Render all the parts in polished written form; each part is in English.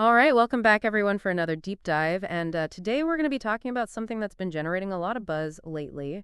All right, welcome back everyone for another deep dive. And today we're going to be talking about something that's been generating a lot of buzz lately.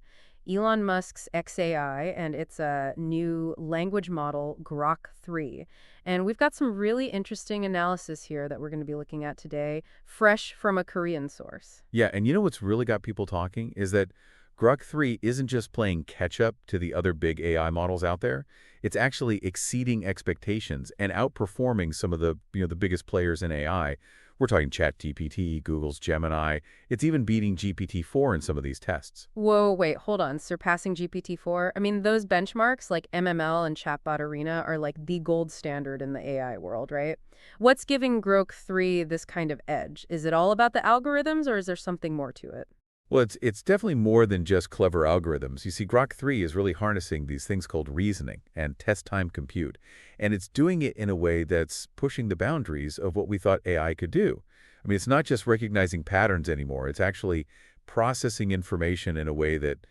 Elon Musk's XAI and its new language model, Grok 3. And we've got some really interesting analysis here that we're going to be looking at today, fresh from a Korean source. Yeah, and you know what's really got people talking is that Grok 3 isn't just playing catch-up to the other big AI models out there. It's actually exceeding expectations and outperforming some of the biggest players in AI. We're talking ChatGPT, Google's Gemini. It's even beating GPT-4 in some of these tests. Whoa, wait, hold on. Surpassing GPT-4? I mean, those benchmarks like MML and Chatbot Arena are like the gold standard in the AI world, right? What's giving Grok 3 this kind of edge? Is it all about the algorithms or is there something more to it? Well, it's definitely more than just clever algorithms. You see, Grok 3 is really harnessing these things called reasoning and test-time compute, and it's doing it in a way that's pushing the boundaries of what we thought AI could do. I mean, it's not just recognizing patterns anymore. It's actually processing information in a way that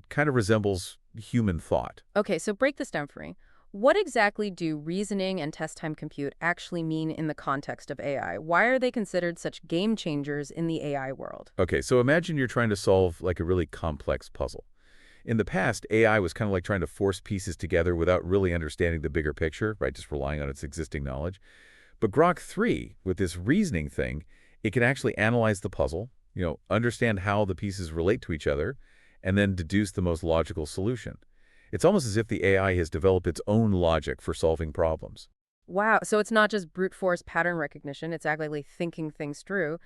kind of resembles human thought. Okay, so break this down for me. What exactly do reasoning and test-time compute actually mean in the context of AI? Why are they considered such game changers in the AI world? Okay, so imagine you're trying to solve like a really complex puzzle. In the past, AI was kind of like trying to force pieces together without really understanding the bigger picture, right? Just relying on its existing knowledge. But Grok 3, with this reasoning thing, it can actually analyze the puzzle, understand how the pieces relate to each other, and then deduce the most logical solution. It's almost as if the AI has developed its own logic for solving problems. Wow, so it's not just brute force pattern recognition, it's actually thinking things through.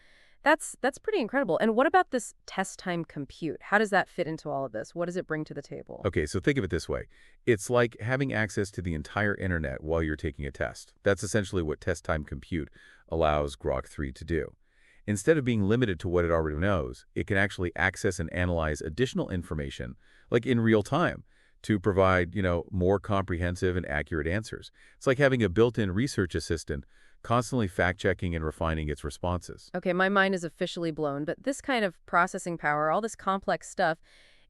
That's pretty incredible. And what about this test time compute? How does that fit into all of this? What does it bring to the table? Okay, so think of it this way. It's like having access to the entire internet while you're taking a test. That's essentially what test time compute allows Grok 3 to do. Instead of being limited to what it already knows, it can actually access and analyze additional information, like in real time, to provide, more comprehensive and accurate answers. It's like having a built-in research assistant constantly fact-checking and refining its responses. Okay, my mind is officially blown, but this kind of processing power, all this complex stuff,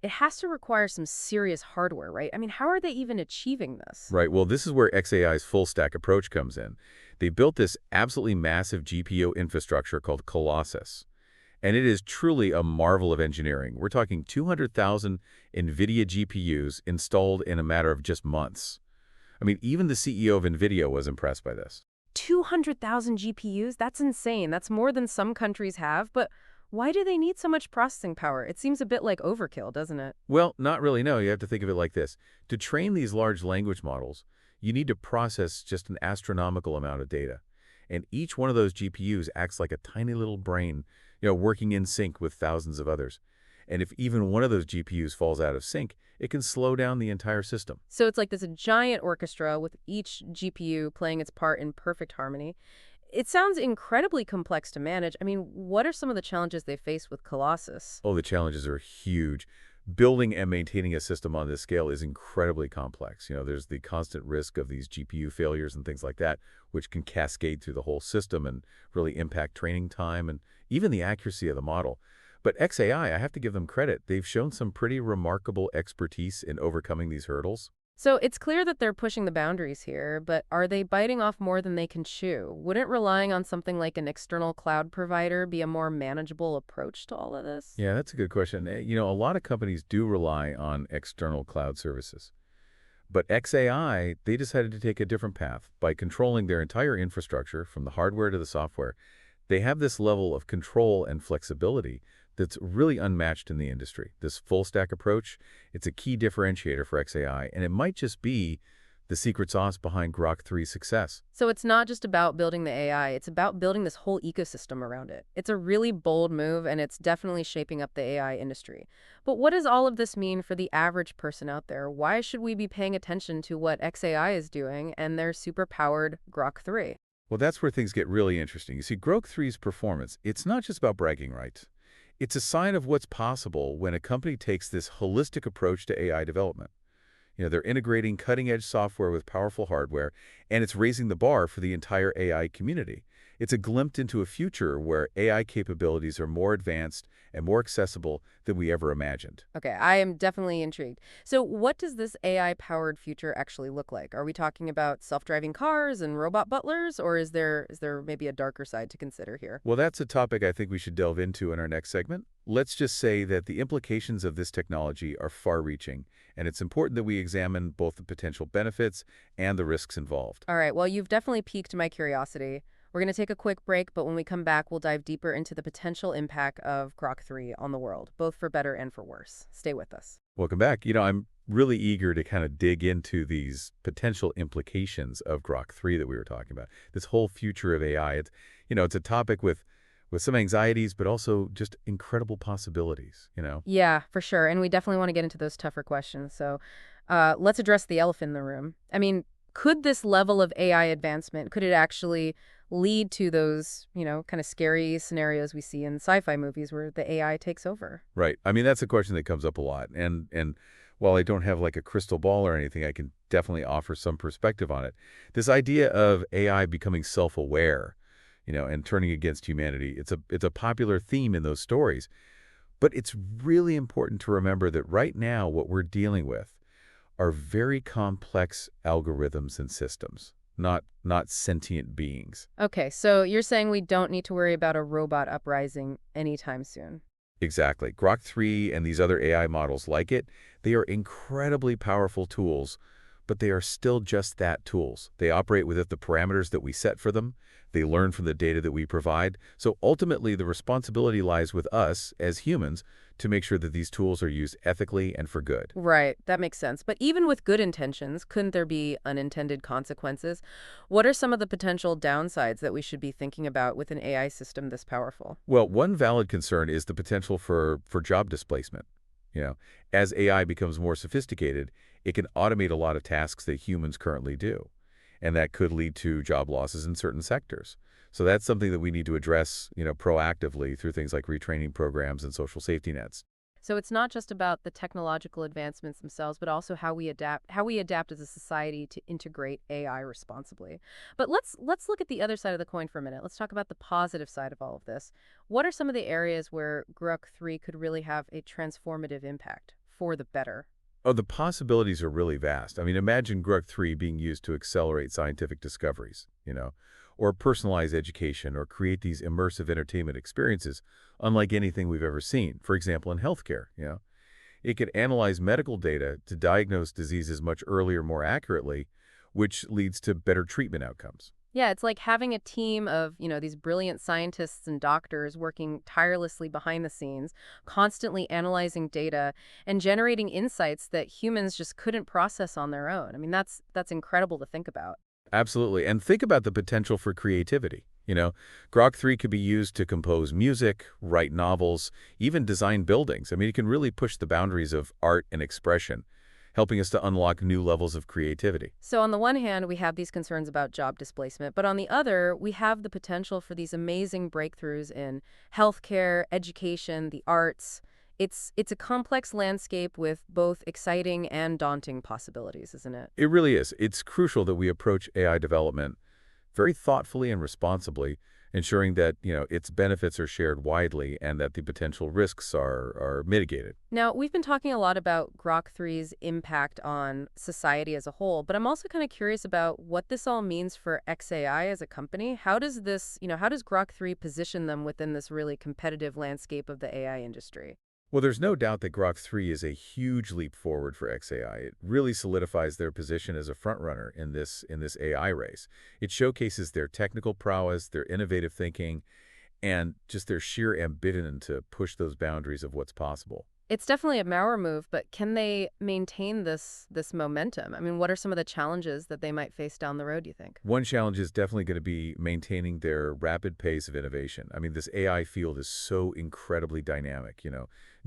it has to require some serious hardware, right? I mean, how are they even achieving this? Right, well, this is where XAI's full-stack approach comes in. They built this absolutely massive GPU infrastructure called Colossus. And it is truly a marvel of engineering. We're talking 200,000 NVIDIA GPUs installed in a matter of just months. I mean, even the CEO of NVIDIA was impressed by this. 200,000 GPUs? That's insane. That's more than some countries have, but why do they need so much processing power? It seems a bit like overkill, doesn't it? Well, not really, no. You have to think of it like this. To train these large language models, you need to process just an astronomical amount of data. And each one of those GPUs acts like a tiny little brain, working in sync with thousands of others. And if even one of those GPUs falls out of sync, it can slow down the entire system. So it's like this giant orchestra with each GPU playing its part in perfect harmony. It sounds incredibly complex to manage. I mean, what are some of the challenges they face with Colossus? Oh, the challenges are huge. Building and maintaining a system on this scale is incredibly complex. There's the constant risk of these GPU failures and things like that, which can cascade through the whole system and really impact training time and even the accuracy of the model. But XAI, I have to give them credit. They've shown some pretty remarkable expertise in overcoming these hurdles. So it's clear that they're pushing the boundaries here, but are they biting off more than they can chew? Wouldn't relying on something like an external cloud provider be a more manageable approach to all of this? Yeah, that's a good question. A lot of companies do rely on external cloud services. But XAI, they decided to take a different path. By controlling their entire infrastructure, from the hardware to the software, they have this level of control and flexibility that's really unmatched in the industry. This full-stack approach, it's a key differentiator for XAI, and it might just be the secret sauce behind Grok 3's success. So it's not just about building the AI, it's about building this whole ecosystem around it. It's a really bold move, and it's definitely shaping up the AI industry. But what does all of this mean for the average person out there? Why should we be paying attention to what XAI is doing and their super-powered Grok 3? Well, that's where things get really interesting. You see, Grok 3's performance, it's not just about bragging rights. It's a sign of what's possible when a company takes this holistic approach to AI development. They're integrating cutting-edge software with powerful hardware, and it's raising the bar for the entire AI community. It's a glimpse into a future where AI capabilities are more advanced and more accessible than we ever imagined. Okay, I am definitely intrigued. So what does this AI-powered future actually look like? Are we talking about self-driving cars and robot butlers, or is there maybe a darker side to consider here? Well, that's a topic I think we should delve into in our next segment. Let's just say that the implications of this technology are far-reaching, and it's important that we examine both the potential benefits and the risks involved. All right, well, you've definitely piqued my curiosity. We're going to take a quick break, but when we come back, we'll dive deeper into the potential impact of Grok 3 on the world, both for better and for worse. Stay with us. Welcome back. I'm really eager to kind of dig into these potential implications of Grok 3 that we were talking about. This whole future of AI, it's a topic with some anxieties, but also just incredible possibilities. Yeah, for sure. And we definitely want to get into those tougher questions. So let's address the elephant in the room. I mean, could this level of AI advancement, could it actually lead to those, kind of scary scenarios we see in sci-fi movies where the AI takes over? Right. I mean, that's a question that comes up a lot. And while I don't have like a crystal ball or anything, I can definitely offer some perspective on it. This idea of AI becoming self-aware, and turning against humanity, it's a popular theme in those stories. But it's really important to remember that right now what we're dealing with are very complex algorithms and systems, not sentient beings. Okay, so you're saying we don't need to worry about a robot uprising anytime soon. Exactly. Grok 3 and these other AI models like it, they are incredibly powerful tools, but they are still just that, tools. They operate within the parameters that we set for them. They learn from the data that we provide. So ultimately, the responsibility lies with us as humans to make sure that these tools are used ethically and for good. Right, that makes sense. But even with good intentions, couldn't there be unintended consequences? What are some of the potential downsides that we should be thinking about with an AI system this powerful? Well, one valid concern is the potential for job displacement. As AI becomes more sophisticated, it can automate a lot of tasks that humans currently do, and that could lead to job losses in certain sectors. So that's something that we need to address, proactively through things like retraining programs and social safety nets. So it's not just about the technological advancements themselves, but also how we adapt as a society to integrate AI responsibly. But let's look at the other side of the coin for a minute. Let's talk about the positive side of all of this. What are some of the areas where Grok 3 could really have a transformative impact for the better? Oh, the possibilities are really vast. I mean, imagine Grok 3 being used to accelerate scientific discoveries, or personalize education or create these immersive entertainment experiences unlike anything we've ever seen. For example, in healthcare, it could analyze medical data to diagnose diseases much earlier, more accurately, which leads to better treatment outcomes. Yeah, it's like having a team of, these brilliant scientists and doctors working tirelessly behind the scenes, constantly analyzing data and generating insights that humans just couldn't process on their own. I mean, that's incredible to think about. Absolutely. And think about the potential for creativity. Grok 3 could be used to compose music, write novels, even design buildings. I mean, it can really push the boundaries of art and expression, helping us to unlock new levels of creativity. So on the one hand, we have these concerns about job displacement, but on the other, we have the potential for these amazing breakthroughs in healthcare, education, the arts. It's a complex landscape with both exciting and daunting possibilities, isn't it? It really is. It's crucial that we approach AI development very thoughtfully and responsibly, ensuring that, its benefits are shared widely and that the potential risks are mitigated. Now, we've been talking a lot about Grok 3's impact on society as a whole, but I'm also kind of curious about what this all means for XAI as a company. How does Grok 3 position them within this really competitive landscape of the AI industry? Well, there's no doubt that Grok 3 is a huge leap forward for XAI. It really solidifies their position as a frontrunner in this AI race. It showcases their technical prowess, their innovative thinking, and just their sheer ambition to push those boundaries of what's possible. It's definitely a power move, but can they maintain this momentum? I mean, what are some of the challenges that they might face down the road, do you think? One challenge is definitely going to be maintaining their rapid pace of innovation. I mean, this AI field is so incredibly dynamic,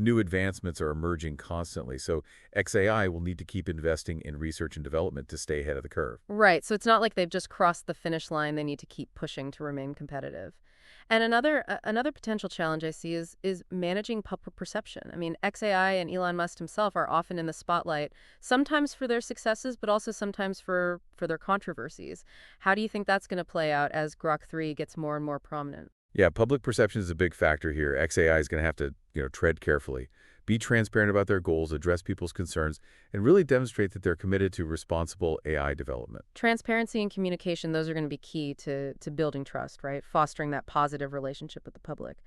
New advancements are emerging constantly, so XAI will need to keep investing in research and development to stay ahead of the curve. Right, so it's not like they've just crossed the finish line. They need to keep pushing to remain competitive. And another potential challenge I see is managing public perception. I mean, XAI and Elon Musk himself are often in the spotlight, sometimes for their successes, but also sometimes for their controversies. How do you think that's going to play out as Grok 3 gets more and more prominent? Yeah, public perception is a big factor here. XAI is going to have to, tread carefully, be transparent about their goals, address people's concerns, and really demonstrate that they're committed to responsible AI development. Transparency and communication, those are going to be key to building trust, right? Fostering that positive relationship with the public.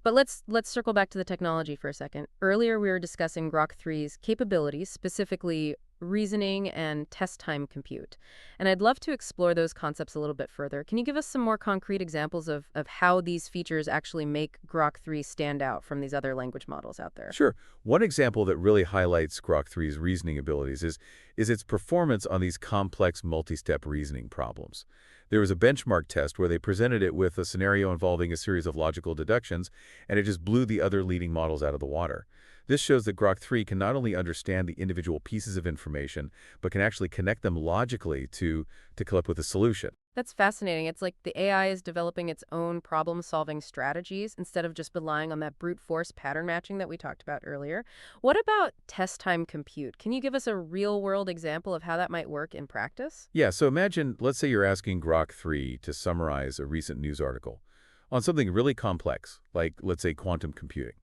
But let's circle back to the technology for a second. Earlier, we were discussing Grok 3's capabilities, specifically reasoning and test time compute. And I'd love to explore those concepts a little bit further. Can you give us some more concrete examples of how these features actually make Grok 3 stand out from these other language models out there? Sure. One example that really highlights Grok 3's reasoning abilities is its performance on these complex multi-step reasoning problems. There was a benchmark test where they presented it with a scenario involving a series of logical deductions, and it just blew the other leading models out of the water. This shows that Grok 3 can not only understand the individual pieces of information, but can actually connect them logically to come up with a solution. That's fascinating. It's like the AI is developing its own problem-solving strategies instead of just relying on that brute force pattern matching that we talked about earlier. What about test time compute? Can you give us a real-world example of how that might work in practice? Yeah, so imagine, let's say you're asking Grok 3 to summarize a recent news article on something really complex, like, let's say, quantum computing.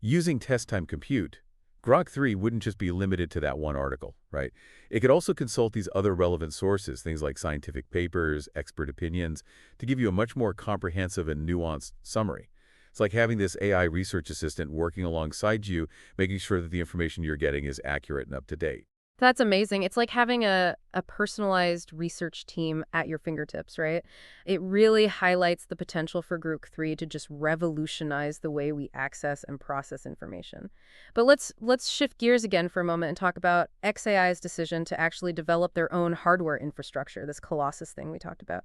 Using test time compute, Grok 3 wouldn't just be limited to that one article, right? It could also consult these other relevant sources, things like scientific papers, expert opinions, to give you a much more comprehensive and nuanced summary. It's like having this AI research assistant working alongside you, making sure that the information you're getting is accurate and up to date. That's amazing. It's like having a personalized research team at your fingertips, right? It really highlights the potential for Grok 3 to just revolutionize the way we access and process information. But let's shift gears again for a moment and talk about XAI's decision to actually develop their own hardware infrastructure, this Colossus thing we talked about.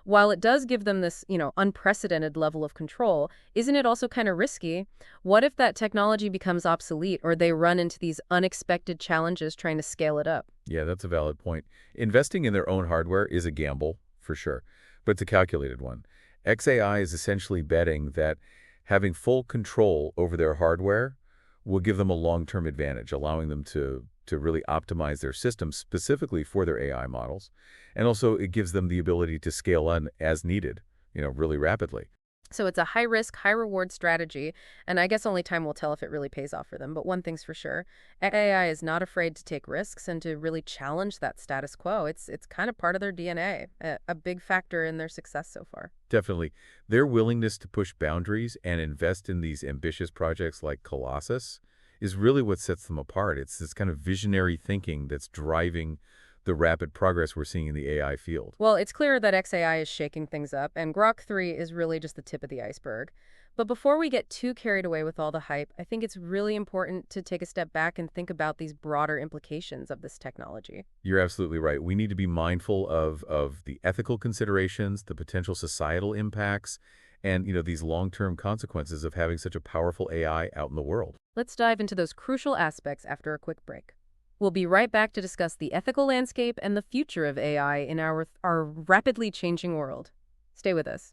While it does give them this, unprecedented level of control, isn't it also kind of risky? What if that technology becomes obsolete or they run into these unexpected challenges trying to scale it up? Yeah, that's a valid point. Investing in their own hardware is a gamble, for sure, but it's a calculated one. XAI is essentially betting that having full control over their hardware will give them a long-term advantage, allowing them to really optimize their systems specifically for their AI models. And also it gives them the ability to scale on as needed, really rapidly. So it's a high-risk, high-reward strategy, and I guess only time will tell if it really pays off for them. But one thing's for sure, AI is not afraid to take risks and to really challenge that status quo. It's kind of part of their DNA, a big factor in their success so far. Definitely. Their willingness to push boundaries and invest in these ambitious projects like Colossus is really what sets them apart. It's this kind of visionary thinking that's driving the rapid progress we're seeing in the AI field. Well, it's clear that XAI is shaking things up, and Grok 3 is really just the tip of the iceberg. But before we get too carried away with all the hype, I think it's really important to take a step back and think about these broader implications of this technology. You're absolutely right. We need to be mindful of the ethical considerations, the potential societal impacts, and these long-term consequences of having such a powerful AI out in the world. Let's dive into those crucial aspects after a quick break. We'll be right back to discuss the ethical landscape and the future of AI in our rapidly changing world. Stay with us.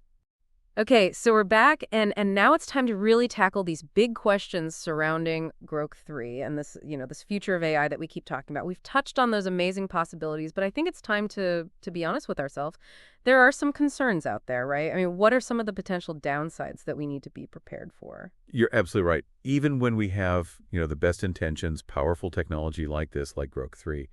Okay, so we're back, and now it's time to really tackle these big questions surrounding Grok 3 and this, this future of AI that we keep talking about. We've touched on those amazing possibilities, but I think it's time to be honest with ourselves. There are some concerns out there, right? I mean, what are some of the potential downsides that we need to be prepared for? You're absolutely right. Even when we have, the best intentions, powerful technology like this, like Grok 3,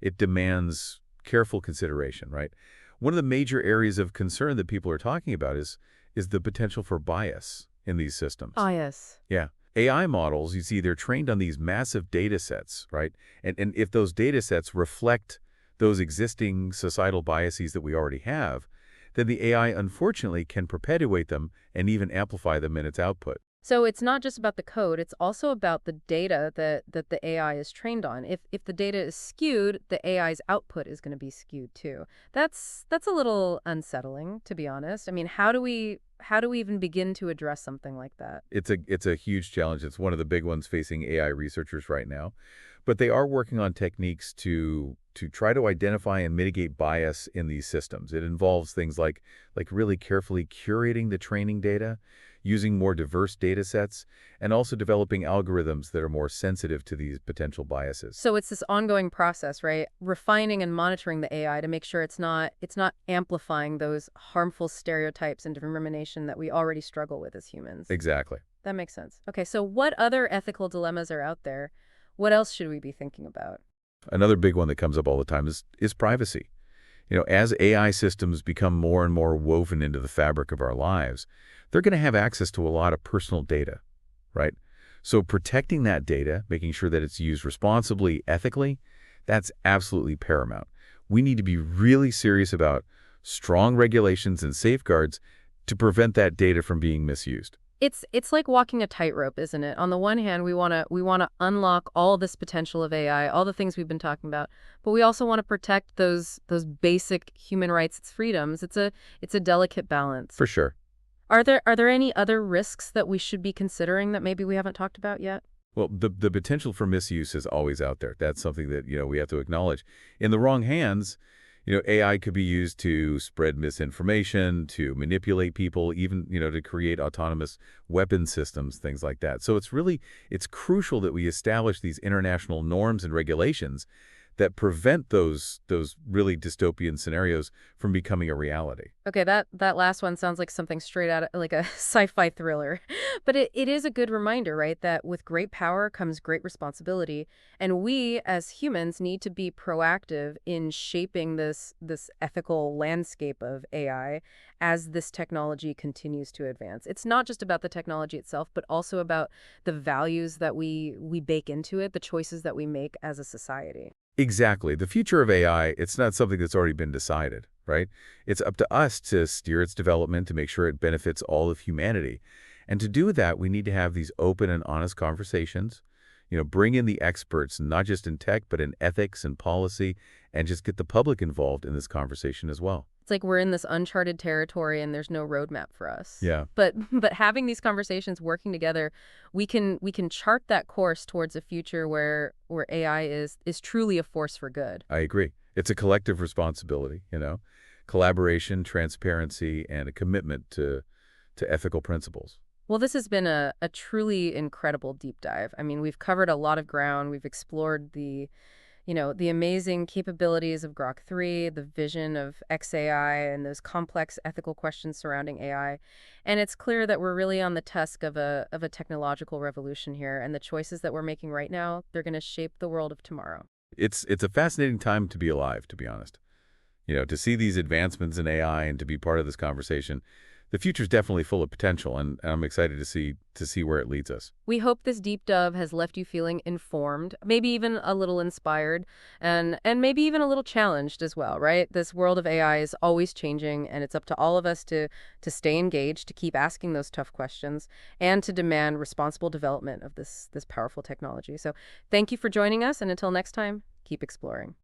it demands careful consideration, right? One of the major areas of concern that people are talking about is the potential for bias in these systems. Bias. Yeah. AI models, you see, they're trained on these massive data sets, right? And if those data sets reflect those existing societal biases that we already have, then the AI, unfortunately, can perpetuate them and even amplify them in its output. So it's not just about the code, it's also about the data that the AI is trained on. If the data is skewed, the AI's output is going to be skewed too. That's a little unsettling, to be honest. I mean, how do we even begin to address something like that? It's a huge challenge. It's one of the big ones facing AI researchers right now. But they are working on techniques to try to identify and mitigate bias in these systems. It involves things like really carefully curating the training data, using more diverse data sets, and also developing algorithms that are more sensitive to these potential biases. So it's this ongoing process, right? Refining and monitoring the AI to make sure it's not amplifying those harmful stereotypes and discrimination that we already struggle with as humans. Exactly. That makes sense. Okay, so what other ethical dilemmas are out there? What else should we be thinking about? Another big one that comes up all the time is privacy. As AI systems become more and more woven into the fabric of our lives, they're going to have access to a lot of personal data, right? So protecting that data, making sure that it's used responsibly, ethically, that's absolutely paramount. We need to be really serious about strong regulations and safeguards to prevent that data from being misused. It's like walking a tightrope, isn't it? On the one hand, we want to unlock all this potential of AI, all the things we've been talking about, but we also want to protect those basic human rights, its freedoms. It's a delicate balance. For sure. Are there any other risks that we should be considering that maybe we haven't talked about yet? Well, the potential for misuse is always out there. That's something that, we have to acknowledge. In the wrong hands, AI could be used to spread misinformation, to manipulate people, even, to create autonomous weapon systems, things like that. So it's crucial that we establish these international norms and regulations that prevent those really dystopian scenarios from becoming a reality. Okay, that last one sounds like something straight out of like a sci-fi thriller. But it is a good reminder, right, that with great power comes great responsibility. And we, as humans, need to be proactive in shaping this ethical landscape of AI as this technology continues to advance. It's not just about the technology itself, but also about the values that we bake into it, the choices that we make as a society. Exactly. The future of AI, it's not something that's already been decided, right? It's up to us to steer its development to make sure it benefits all of humanity. And to do that, we need to have these open and honest conversations, bring in the experts, not just in tech, but in ethics and policy, and just get the public involved in this conversation as well. It's like we're in this uncharted territory and there's no roadmap for us. Yeah. But having these conversations, working together, we can chart that course towards a future where AI is truly a force for good. I agree. It's a collective responsibility, collaboration, transparency, and a commitment to ethical principles. Well, this has been a truly incredible deep dive. I mean, we've covered a lot of ground. We've explored the amazing capabilities of Grok 3, the vision of XAI, and those complex ethical questions surrounding AI. And it's clear that we're really on the cusp of a technological revolution here, and the choices that we're making right now, they're going to shape the world of tomorrow. It's a fascinating time to be alive, to be honest. To see these advancements in AI and to be part of this conversation, the future's definitely full of potential, and I'm excited to see where it leads us. We hope this deep dive has left you feeling informed, maybe even a little inspired, and maybe even a little challenged as well, right? This world of AI is always changing, and it's up to all of us to stay engaged, to keep asking those tough questions, and to demand responsible development of this powerful technology. So thank you for joining us, and until next time, keep exploring.